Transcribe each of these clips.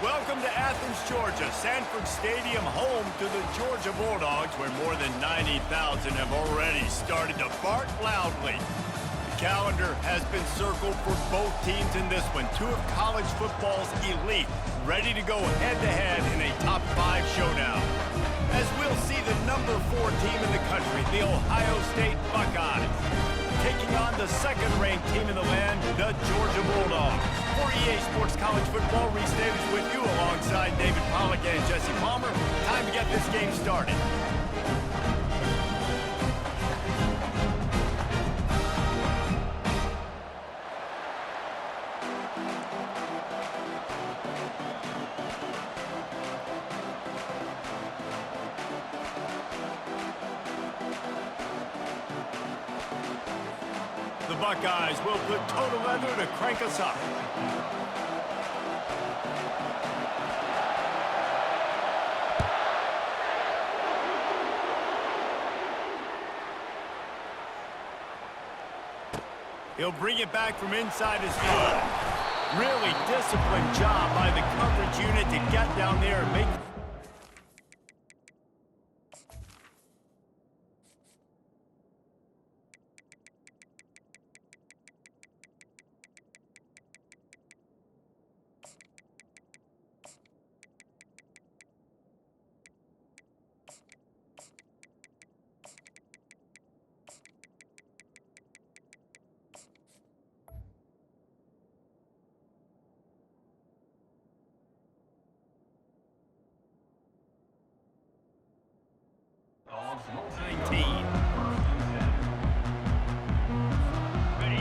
Welcome to Athens, Georgia, Sanford Stadium, home to the Georgia Bulldogs, where more than 90,000 have already started to bark loudly. The calendar has been circled for both teams in this one. Two of college football's elite, ready to go head-to-head in a top-5 showdown. As we'll see the number 4 team in the country, the Ohio State Buckeyes, taking on the second-ranked team in the land, the Georgia Bulldogs. For EA Sports College Football, Reese Davis with you alongside David Pollack and Jesse Palmer. Time to get this game started. The Buckeyes will put total leather to crank us up. He'll bring it back from inside his 5. Really disciplined job by the coverage unit to get down there and make...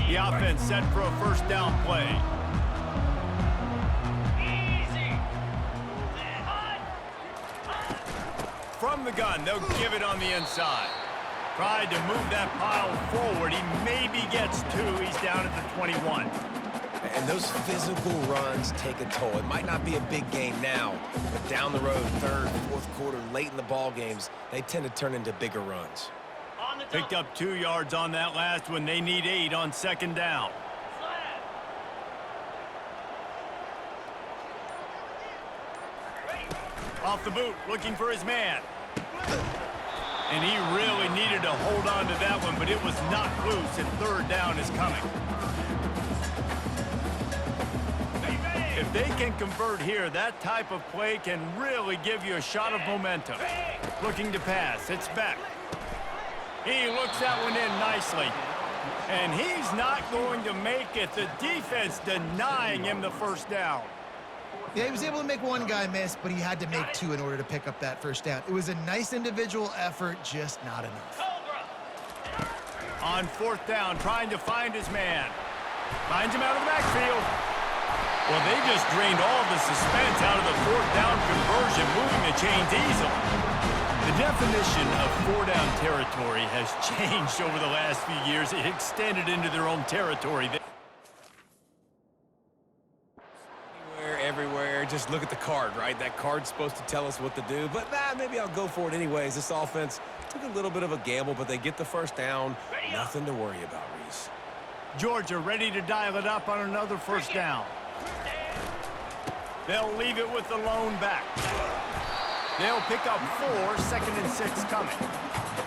The offense set for a first down play. From the gun, they'll give it on the inside. Tried to move that pile forward. He maybe gets 2. He's down at the 21. And those physical runs take a toll. It might not be a big game now, but down the road, third, fourth quarter, late in the ball games, they tend to turn into bigger runs. Picked up 2 yards on that last one. They need 8 on second down. Off the boot, looking for his man. And he really needed to hold on to that one, but it was not loose, and third down is coming. If they can convert here, that type of play can really give you a shot of momentum. Looking to pass, it's back. He looks that one in nicely. And he's not going to make it. The defense denying him the first down. Yeah, he was able to make one guy miss, but he had to make 2 in order to pick up that first down. It was a nice individual effort, just not enough. On fourth down, trying to find his man. Finds him out of the backfield. Well, they just drained all the suspense out of the fourth down conversion, moving the chains easily. The definition of 4-down territory has changed over the last few years. It extended into their own territory. Everywhere, just look at the card, right? That card's supposed to tell us what to do, but maybe I'll go for it anyways. This offense took a little bit of a gamble, but they get the first down. Nothing to worry about, Reese. Georgia ready to dial it up on another first down. They'll leave it with the lone back. They'll pick up 4, second and 6 coming.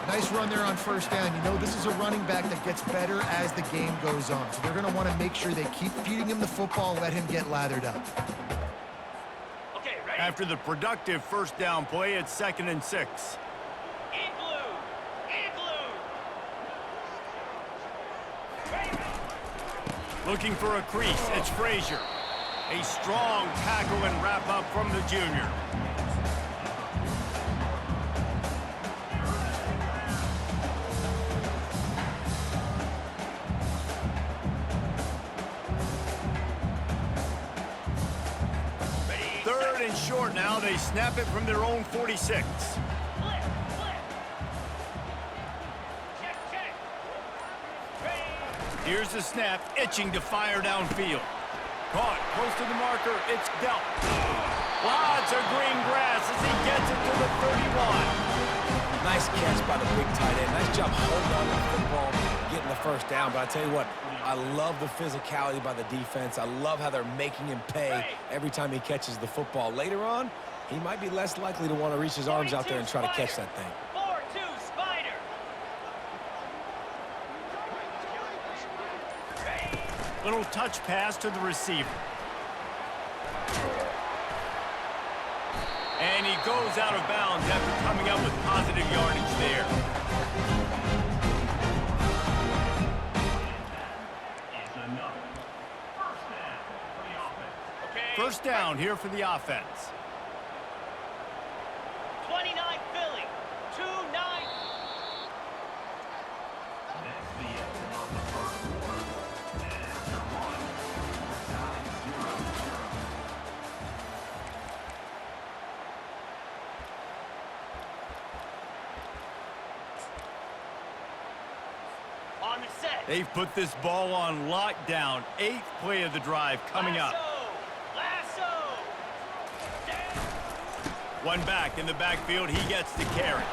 Nice run there on first down. You know, this is a running back that gets better as the game goes on. So they're going to want to make sure they keep feeding him the football and let him get lathered up. Okay, ready? After the productive first down play, it's second and 6. Looking for a crease, it's Frazier. A strong tackle and wrap up from the junior. Third and short now. They snap it from their own 46. Here's the snap, itching to fire downfield. Caught, close to the marker, it's dealt. Lots of green grass as he gets it to the 31. Nice catch by the big tight end. Nice job holding on to the football, getting the first down. But I tell you what, I love the physicality by the defense. I love how they're making him pay every time he catches the football. Later on, he might be less likely to want to reach his arms out there and try to catch that thing. 4-2 Spider. Little touch pass to the receiver. And he goes out of bounds after coming up with positive yardage there. First down here for the offense. 29 Philly. 2-9. On the set. They've put this ball on lockdown. 8th play of the drive coming up. Lasso. One back in the backfield. He gets the carry.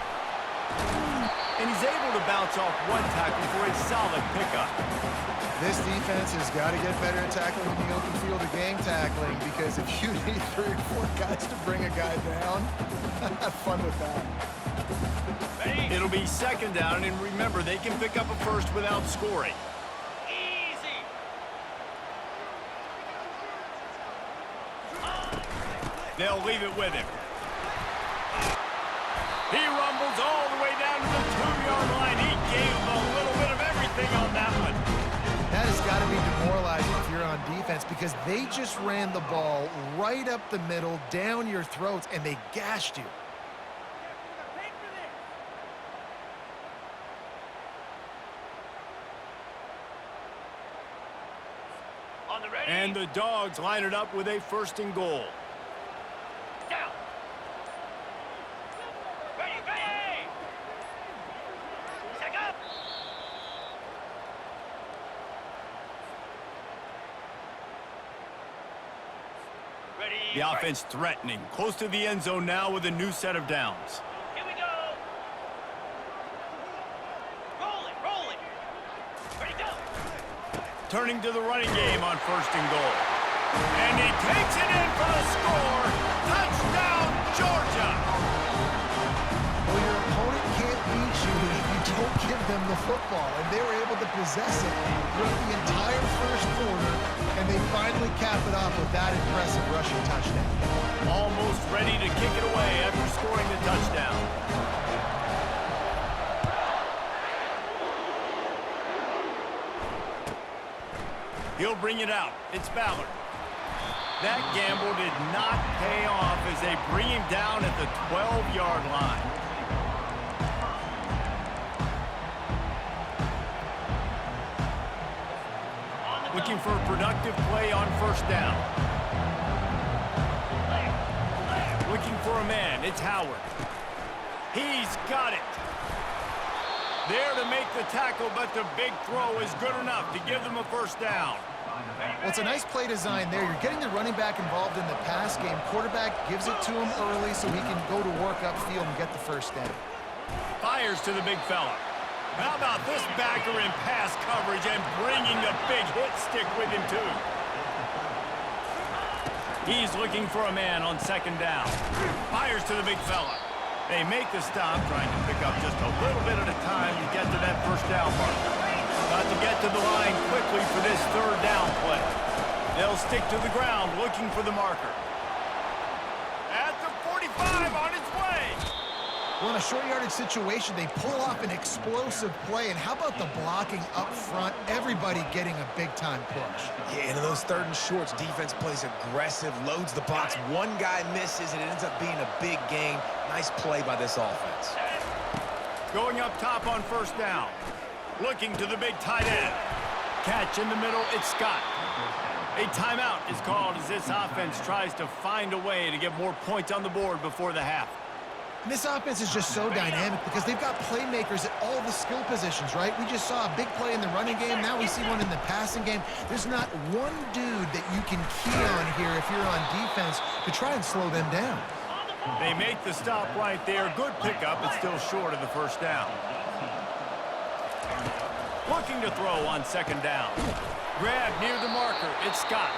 And he's able to bounce off one tackle for a solid pickup. This defense has got to get better at tackling in the open field or game tackling, because if you need 3 or 4 guys to bring a guy down, have fun with that. Ready? It'll be second down, and remember, they can pick up a first without scoring. Easy. They'll leave it with him. He rumbles all the way down to the 2-yard line. He gave him a little bit of everything on that one. That has got to be demoralizing if you're on defense, because they just ran the ball right up the middle, down your throats, and they gashed you. On the ready. And the Dogs line it up with a 1st and goal. Down. Ready, ready. Check up. Ready. The offense threatening. Close to the end zone now with a new set of downs. Here we go. Rolling, rolling. Ready, go. Turning to the running game on 1st and goal. And he takes it in for the score. Touchdown, Georgia. Well, your opponent can't beat you if you don't give them the football, and they were able to possess it throughout the entire 1st quarter, and they finally cap it off with that impressive rushing touchdown. Almost ready to kick it away after scoring the touchdown. He'll bring it out. It's Ballard. That gamble did not pay off as they bring him down at the 12-yard line. Looking for a productive play on 1st down. Looking for a man. It's Howard. He's got it. There to make the tackle, but the big throw is good enough to give them a 1st down. Well, it's a nice play design there. You're getting the running back involved in the pass game. Quarterback gives it to him early so he can go to work upfield and get the 1st down. Fires to the big fella. How about this backer in pass coverage and bringing the big hit stick with him, too? He's looking for a man on 2nd down. Fires to the big fella. They make the stop, trying to pick up just a little bit at a time to get to that 1st down marker. Got to get to the line quickly for this 3rd down play. They'll stick to the ground looking for the marker. At the 45 on its way. Well, in a short yardage situation, they pull off an explosive play. And how about the blocking up front? Everybody getting a big-time push. Yeah, and in those 3rd and shorts, defense plays aggressive, loads the box. One guy misses, and it ends up being a big gain. Nice play by this offense. Going up top on 1st down. Looking to the big tight end. Catch in the middle, it's Scott. A timeout is called as this offense tries to find a way to get more points on the board before the half. And this offense is just so dynamic because they've got playmakers at all the skill positions, right? We just saw a big play in the running game. Now we see one in the passing game. There's not one dude that you can key on here if you're on defense to try and slow them down. On the They make the stop right there. Good pickup, but still short of the first down. Looking to throw on second down. Grab near the marker. It's Scott.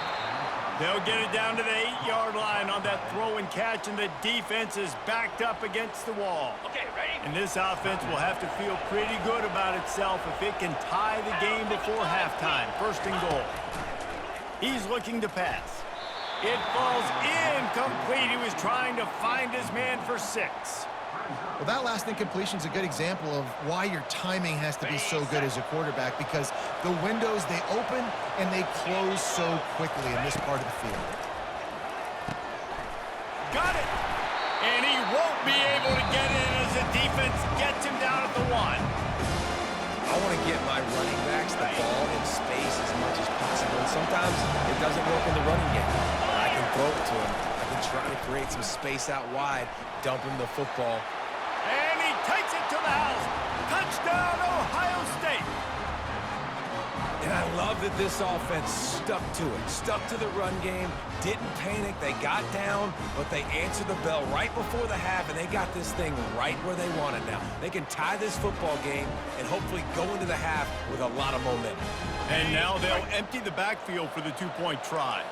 They'll get it down to the 8-yard line on that throw and catch, and the defense is backed up against the wall. Okay, ready? And this offense will have to feel pretty good about itself if it can tie the game before halftime. First and goal. He's looking to pass. It falls incomplete. He was trying to find his man for 6. Well, that last incompletion is a good example of why your timing has to be so good as a quarterback, because the windows, they open and they close so quickly in this part of the field. Got it! And he won't be able to get it as the defense gets him down at the 1. I want to get my running backs the ball in space as much as possible. And sometimes it doesn't work in the running game. But I can throw it to him. I can try to create some space out wide, dump him the football. And he takes it to the house. Touchdown, Ohio State. And I love that this offense stuck to it, stuck to the run game, didn't panic. They got down, but they answered the bell right before the half, and they got this thing right where they want it now. They can tie this football game and hopefully go into the half with a lot of momentum. And now they'll empty the backfield for the 2-point try.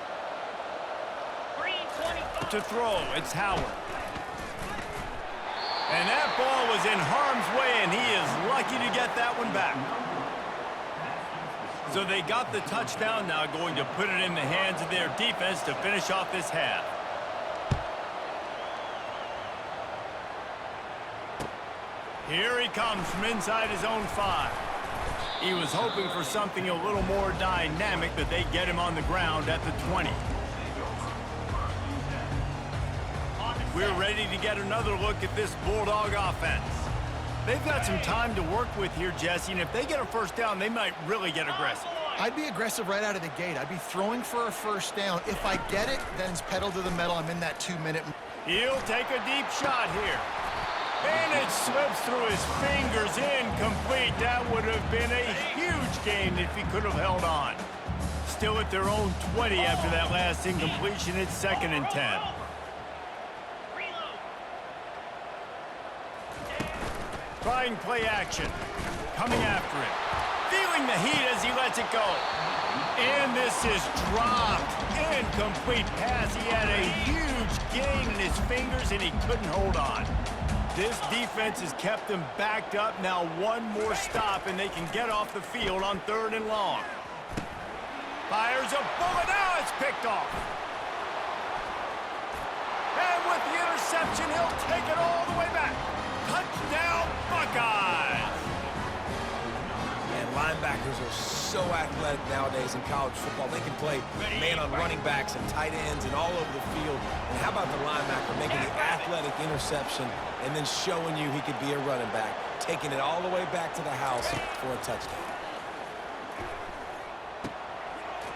Green 25. To throw, it's Howard. And that ball was in harm's way, and he is lucky to get that one back. So they got the touchdown, now going to put it in the hands of their defense to finish off this half. Here he comes from inside his own 5. He was hoping for something a little more dynamic, but they get him on the ground at the 20. We're ready to get another look at this Bulldog offense. They've got some time to work with here, Jesse, and if they get a first down, they might really get aggressive. I'd be aggressive right out of the gate. I'd be throwing for a first down. If I get it, then it's pedal to the metal. I'm in that 2-minute. He'll take a deep shot here. And it slips through his fingers, incomplete. That would have been a huge gain if he could have held on. Still at their own 20 after that last incompletion. It's 2nd and 10. Trying play action. Coming after it. Feeling the heat as he lets it go. And this is dropped. Incomplete pass. He had a huge gain in his fingers and he couldn't hold on. This defense has kept them backed up. Now one more stop and they can get off the field on 3rd and long. Fires a bullet. Now it's picked off. And with the interception, he'll take it all the way back. Touchdown, Buckeyes! And linebackers are so athletic nowadays in college football. They can play man on running backs and tight ends and all over the field. And how about the linebacker making the athletic interception and then showing you he could be a running back, taking it all the way back to the house for a touchdown.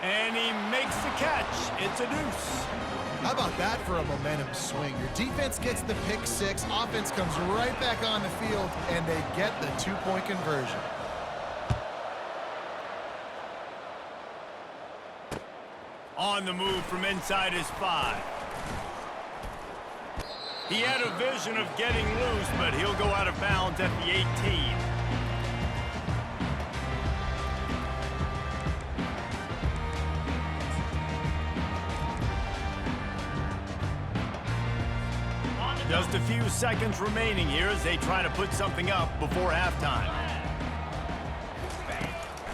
And he makes the catch. It's a deuce. How about that for a momentum swing? Your defense gets the pick 6, offense comes right back on the field, and they get the 2-point conversion. On the move from inside his 5. He had a vision of getting loose, but he'll go out of bounds at the 18. Just a few seconds remaining here as they try to put something up before halftime.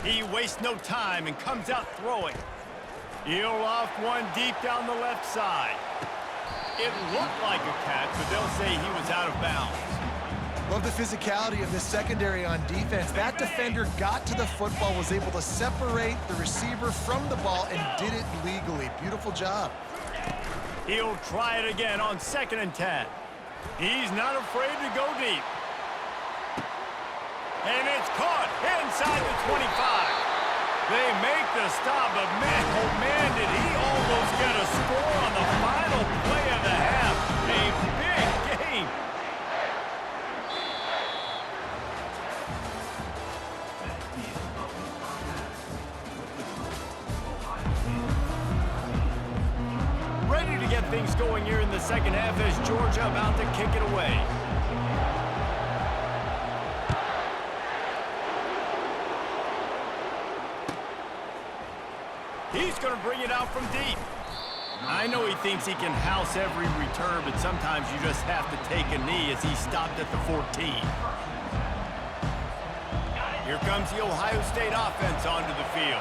He wastes no time and comes out throwing. He'll off one deep down the left side. It looked like a catch, but they'll say he was out of bounds. Love the physicality of this secondary on defense. That defender got to the football, was able to separate the receiver from the ball, and did it legally. Beautiful job. He'll try it again on 2nd and 10. He's not afraid to go deep. And it's caught inside the 25. They make the stop, but man, oh man, did he almost get a score on the final play of the half. A big game. ready to get things going here in the second half as Georgia about to kick it away. He's going to bring it out from deep. I know he thinks he can house every return, but sometimes you just have to take a knee as he stopped at the 14. Here comes the Ohio State offense onto the field.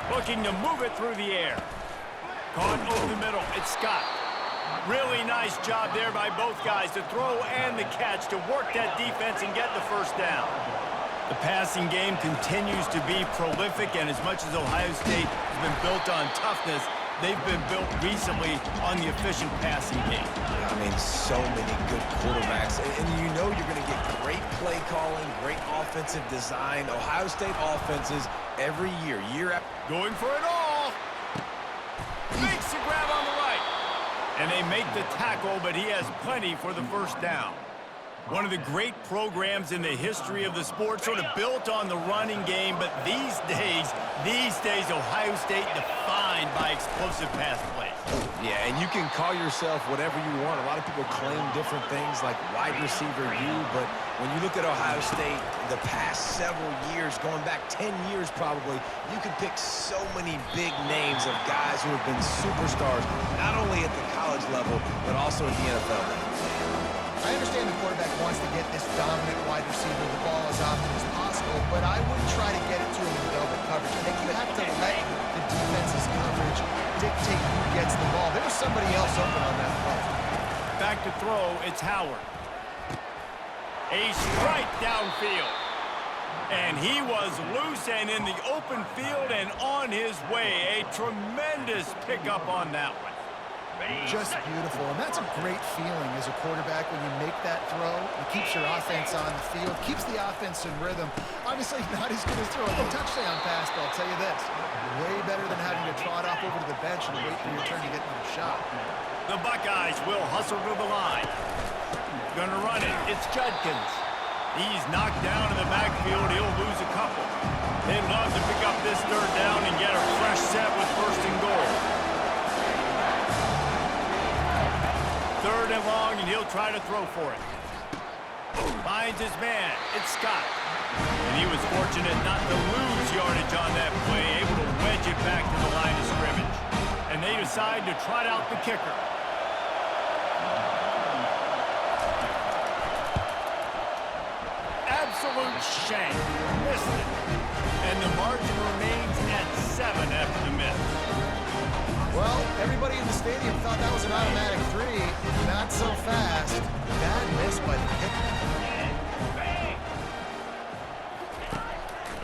Looking to move it through the air. Caught over the middle. It's Scott. Really nice job there by both guys to throw and the catch to work that defense and get the first down. The passing game continues to be prolific, and as much as Ohio State has been built on toughness, they've been built recently on the efficient passing game. I mean, so many good quarterbacks, and you know you're going to get great play calling, great offensive design. Ohio State offenses every year, year after. Going for it all. Makes the grab on the right. And they make the tackle, but he has plenty for the first down. One of the great programs in the history of the sport, sort of built on the running game, but these days, Ohio State defined by explosive pass plays. Yeah, and you can call yourself whatever you want. A lot of people claim different things like wide receiver U, but when you look at Ohio State the past several years, going back 10 years probably, you can pick so many big names of guys who have been superstars, not only at the college level, but also at the NFL level. I understand the quarterback wants to get this dominant wide receiver the ball as often as possible, but I wouldn't try to get it to him in double coverage. I think you have to let the defense's coverage dictate who gets the ball. There was somebody else open on that play. Back to throw, it's Howard. A strike downfield. And he was loose and in the open field and on his way. A tremendous pickup on that one. Just beautiful, and that's a great feeling as a quarterback when you make that throw. It keeps your offense on the field, keeps the offense in rhythm. Obviously not as good as throwing a touchdown pass, but I'll tell you this, way better than having to trot off over to the bench and wait for your turn to get another shot. The Buckeyes will hustle to the line. Gonna run it, it's Judkins. He's knocked down in the backfield, he'll lose a couple. They'd love to pick up this third down and get a fresh set with first and goal. Third and long, and he'll try to throw for it. Finds his man. It's Scott. And he was fortunate not to lose yardage on that play, able to wedge it back to the line of scrimmage. And they decide to trot out the kicker. Absolute shank. Missed it. And the margin remains at 7 after the miss. Well, everybody in the stadium thought that was an automatic 3. Not so fast. Bad miss by the kicker.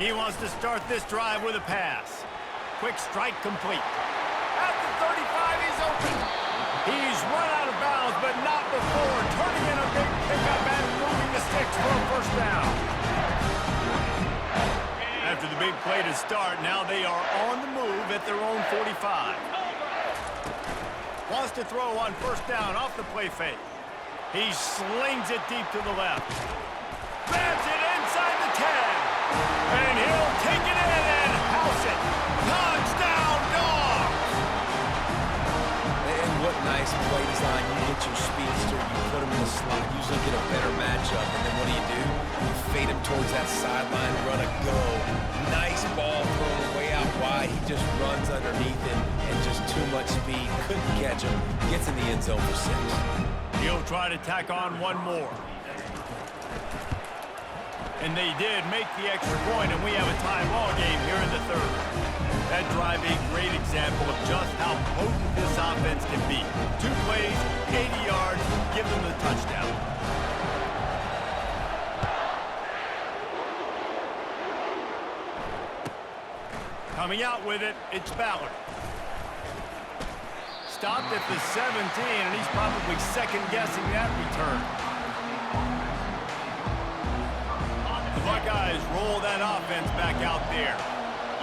He wants to start this drive with a pass. Quick strike complete. At the 35, he's open. He's run out of bounds, but not before turning in a big pickup and moving the sticks for a first down. After the big play to start, now they are on the move at their own 45. Wants to throw on first down off the play fake. He slings it deep to the left. Grabs it inside the 10. And he'll take it in and house it. Touchdown, Dogs! And what nice play design. You get your speedster, you put him in the slot, usually get a better matchup, and then what do? You fade him towards that sideline, run a go. Nice ball thrown way out wide. He just runs underneath it and just too much speed. Couldn't catch him. Gets in the end zone for 6. He'll try to tack on one more. And they did make the extra point, and we have a tie ball game here in the third. That drive a great example of just how potent this offense can be. 2 plays, 80 yards, give them the touchdown. Coming out with it, it's Ballard. Stopped at the 17, and he's probably second-guessing that return. The Buckeyes roll that offense back out there.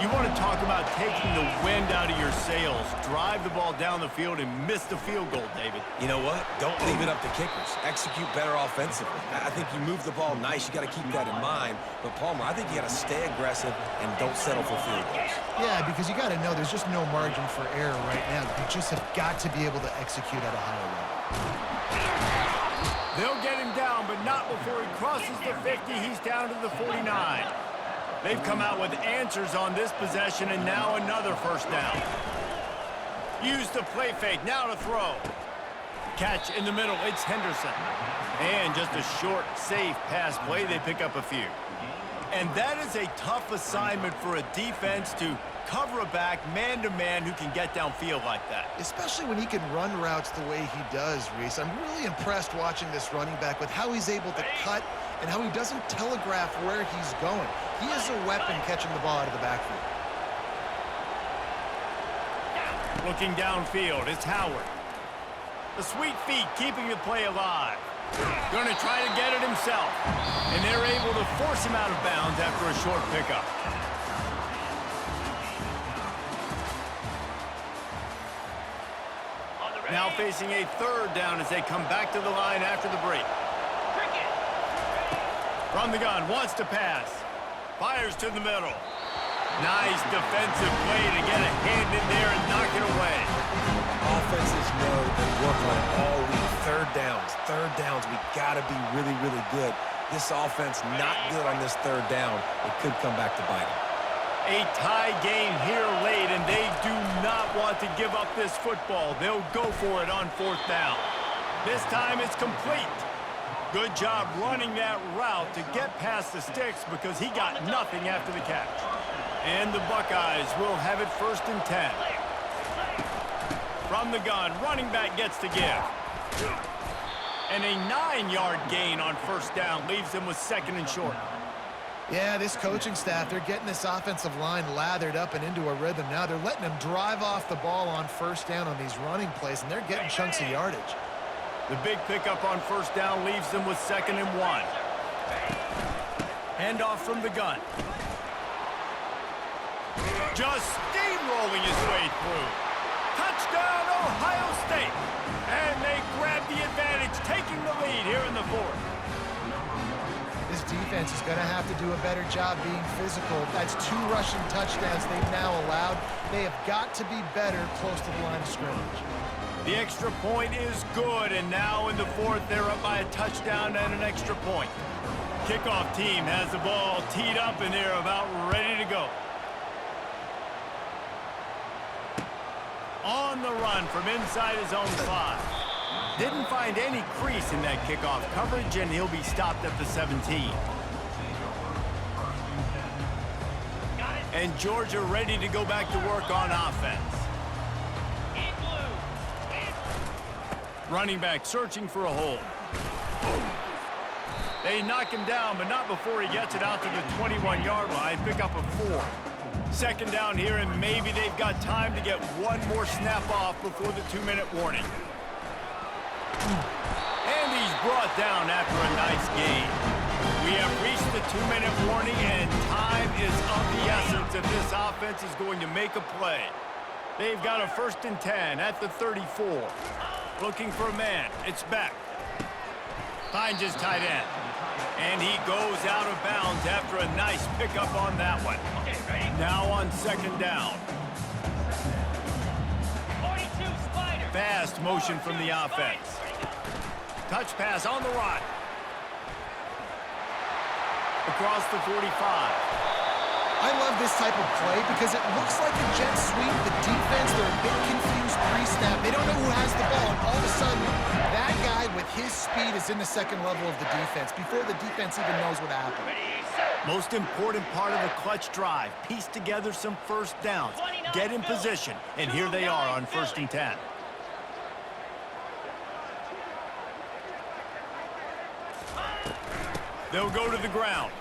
You want to talk about taking the wind out of your sails. Drive the ball down the field and miss the field goal, David. You know what? Don't leave it up to kickers. Execute better offensively. I think you move the ball nice. You got to keep that in mind. But, Palmer, I think you got to stay aggressive and don't settle for field goals. Yeah, because you got to know there's just no margin for error right now. You just have got to be able to execute at a higher level. They'll get him down, but not before he crosses the 50. He's down to the 49. They've come out with answers on this possession, and now another first down. Use the play fake, now to throw. Catch in the middle, it's Henderson. And just a short, safe pass play, they pick up a few. And that is a tough assignment for a defense to cover a back man-to-man who can get downfield like that. Especially when he can run routes the way he does, Reese. I'm really impressed watching this running back with how he's able to cut and how he doesn't telegraph where he's going. He is a weapon catching the ball out of the backfield. Looking downfield, it's Howard. The sweet feet keeping the play alive. Going to try to get it himself. And they're able to force him out of bounds after a short pickup. Now facing a third down as they come back to the line after the break. From the gun, wants to pass. Fires to the middle. Nice defensive play to get a hand in there and knock it away. Offenses know and work on it all week. Third downs, we got to be really, really good. This offense not good on this third down. It could come back to bite them. A tie game here late, and they do not want to give up this football. They'll go for it on fourth down. This time it's complete. Good job running that route to get past the sticks because he got nothing after the catch. And the Buckeyes will have it 1st and 10. From the gun, running back gets to give. And a 9-yard gain on first down leaves them with 2nd and short. Yeah, this coaching staff, they're getting this offensive line lathered up and into a rhythm now. They're letting them drive off the ball on first down on these running plays, and they're getting chunks of yardage. The big pickup on first down leaves them with 2nd and 1. Handoff from the gun. Just steamrolling his way through. Touchdown, Ohio State. And they grab the advantage, taking the lead here in the 4th. This defense is going to have to do a better job being physical. That's 2 rushing touchdowns they've now allowed. They have got to be better close to the line of scrimmage. The extra point is good, and now in the 4th, they're up by a touchdown and an extra point. Kickoff team has the ball teed up, and they're about ready to go. On the run from inside his own 5. Didn't find any crease in that kickoff coverage, and he'll be stopped at the 17. And Georgia ready to go back to work on offense. Running back searching for a hole. They knock him down, but not before he gets it out to the 21-yard line. Pick up a 4. 2nd down here, and maybe they've got time to get one more snap off before the 2-minute warning. And he's brought down after a nice gain. We have reached the 2-minute warning, and time is of the essence if this offense is going to make a play. They've got a 1st and 10 at the 34. Looking for a man. It's back. Finds his tight end. And he goes out of bounds after a nice pickup on that one. Now on 2nd down. 42 Spider. Fast motion from the offense. Touch pass on the run. Across the 45. I love this type of play because it looks like a jet sweep. The defense, they're a bit confused pre-snap. They don't know who has the ball. And all of a sudden, that guy with his speed is in the 2nd level of the defense before the defense even knows what happened. Most important part of the clutch drive. Piece together some first downs. Get in position. And here they are on 1st and 10. They'll go to the ground.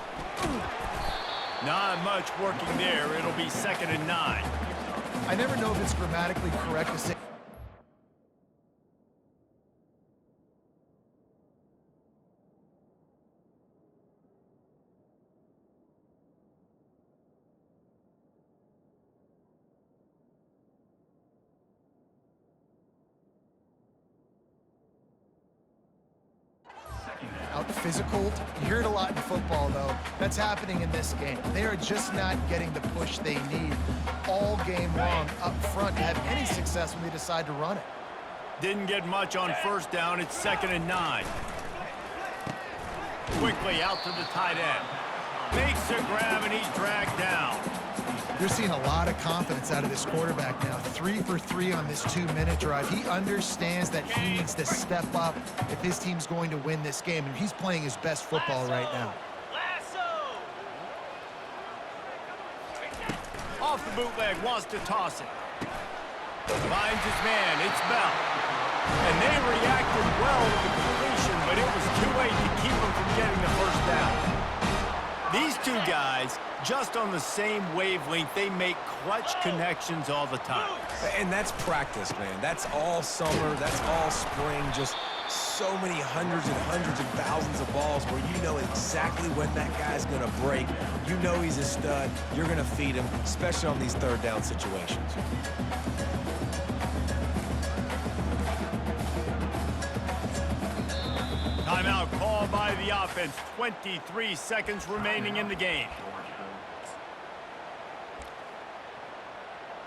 Not much working there. It'll be 2nd and 9. I never know if it's grammatically correct to say out physical. You hear it a lot in football, though. That's happening in this game. They are just not getting the push they need. All game long up front to have any success when they decide to run it. Didn't get much on first down. It's 2nd and 9. Quickly out to the tight end. Makes the grab, and he's dragged down. You're seeing a lot of confidence out of this quarterback now. 3 for 3 on this 2-minute drive. He understands that he needs to step up if his team's going to win this game, and he's playing his best football right now. Off the bootleg, wants to toss it. Finds his man, it's Bell. And they reacted well with the completion, but it was too late to keep him from getting the first down. These two guys, just on the same wavelength, they make clutch connections all the time. And that's practice, man. That's all summer. That's all spring. Just so many hundreds and thousands of balls where you know exactly when that guy's going to break. You know he's a stud. You're going to feed him, especially on these third down situations. Timeout called by the offense. 23 seconds remaining in the game.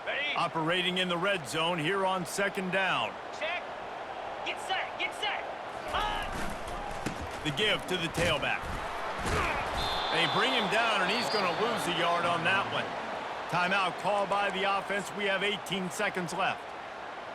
Ready? Operating in the red zone here on 2nd down. Check. Get set. Get set. The give to the tailback. They bring him down, and he's going to lose a yard on that one. Timeout called by the offense. We have 18 seconds left.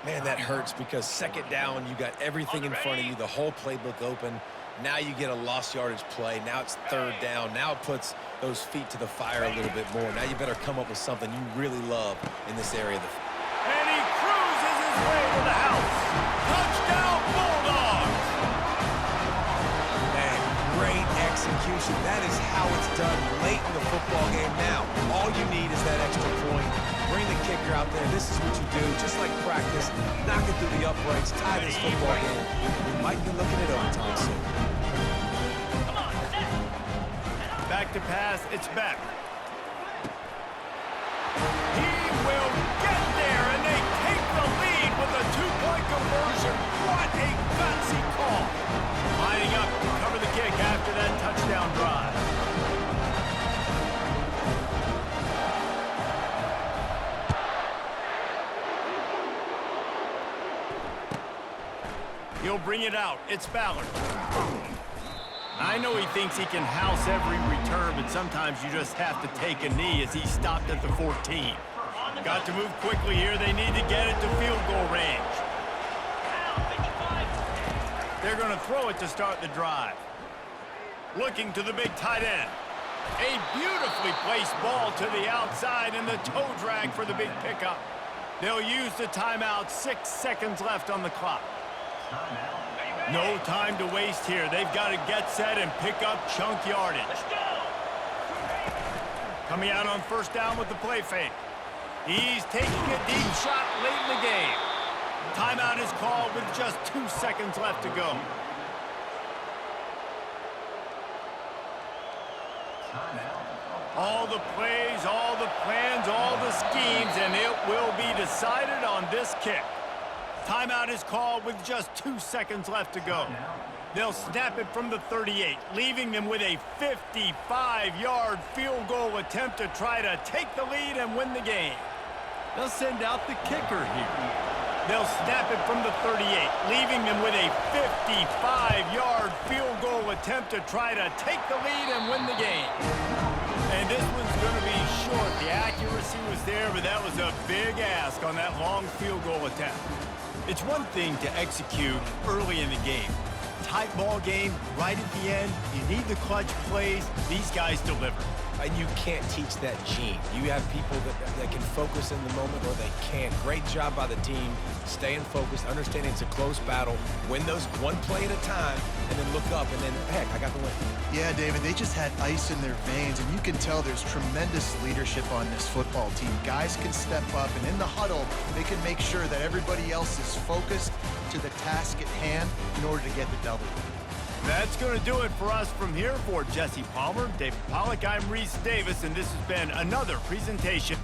Man, that hurts because 2nd down, you got everything in front of you, the whole playbook open. Now you get a lost yardage play. Now it's 3rd down. Now it puts those feet to the fire a little bit more. Now you better come up with something you really love in this area of the field. And he cruises his way to the house. Touchdown, Bulldogs! Man, great execution. That is how it's done late in the football game. Now, all you need is that extra point. Bring the kicker out there. This is what you do. Just like practice, knock it through the uprights, tie this football game. We might be looking at overtime soon. Back to pass, it's Beck. He will get there, and they take the lead with a 2-point conversion. What a gutsy call. Lining up to cover the kick after that touchdown drive. He'll bring it out. It's Ballard. I know he thinks he can house every return, but sometimes you just have to take a knee as he stopped at the 14. Got to move quickly here. They need to get it to field goal range. They're going to throw it to start the drive. Looking to the big tight end. A beautifully placed ball to the outside, and the toe drag for the big pickup. They'll use the timeout. 6 seconds left on the clock. No time to waste here. They've got to get set and pick up chunk yardage. Coming out on 1st down with the play fake. He's taking a deep shot late in the game. Timeout is called with just 2 seconds left to go. All the plays, all the plans, all the schemes, and it will be decided on this kick. Timeout is called with just 2 seconds left to go. They'll snap it from the 38, leaving them with a 55-yard field goal attempt to try to take the lead and win the game. They'll send out the kicker here. They'll snap it from the 38, leaving them with a 55-yard field goal attempt to try to take the lead and win the game. And this one's going to be short. The accuracy was there, but that was a big ask on that long field goal attempt. It's one thing to execute early in the game. Tight ball game, right at the end, you need the clutch plays. These guys deliver. And you can't teach that gene. You have people that can focus in the moment or they can't. Great job by the team, staying focused, understanding it's a close battle, win those one play at a time, and then look up, and then, heck, I got the win. Yeah, David, they just had ice in their veins, and you can tell there's tremendous leadership on this football team. Guys can step up, and in the huddle, they can make sure that everybody else is focused to the task at hand in order to get the W. That's going to do it for us from here. For Jesse Palmer, David Pollack, I'm Reese Davis, and this has been another presentation